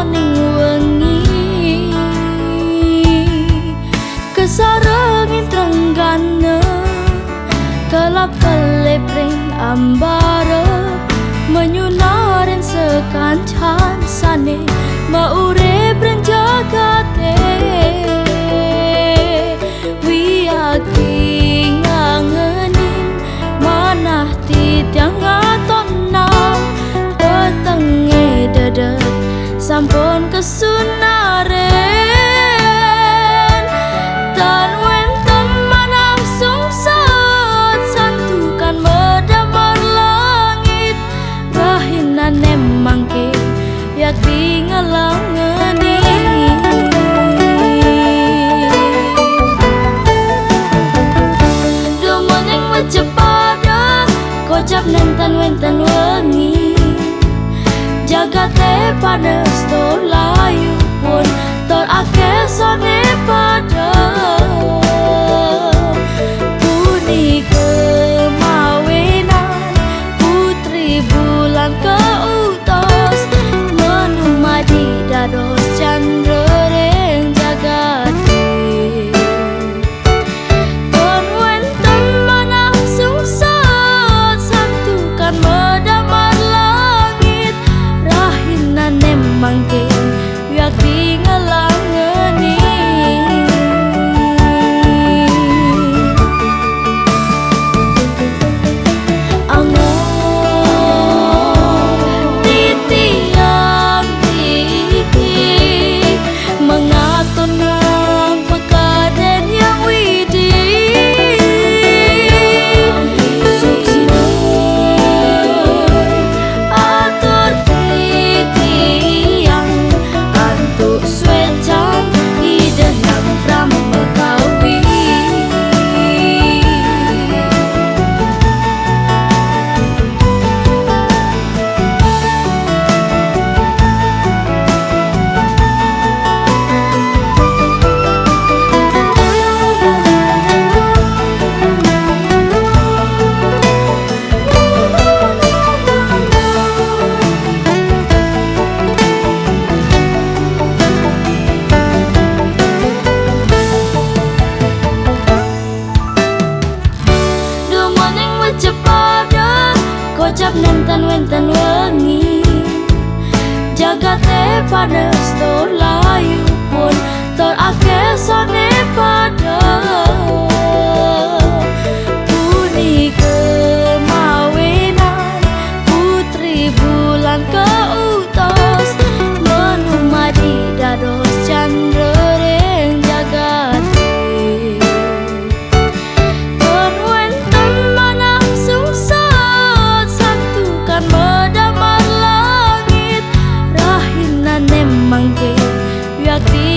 ning wengi kesarengin trenggane kelap kelepring ambara menyunarin sekancan sane maurip ren jagate wiaki ngangenin manah titiang ngatonna petenge dedet sampun kesunaren tan wenten manah sungsat santukan medamar langit rahinan emangke yakti ngelangeni dumoning mejepada kocap nenten wenten wengi jagate panes to layu pun tor akeh sone pada puni kemawinan putri bulan keutos menumadi dados candra reng jagate ton wenten manah sungsat santukan medamar langit rahinan emangke yakti ngelangeni kocap nenten wenten wengi jagate panes to layu pun tor akeh sone pada puni kemawinan putri bulan keutos menumadi dados candra reng jagate ton wenten manah sungsat santukan medamar langit rahinan emangke yakti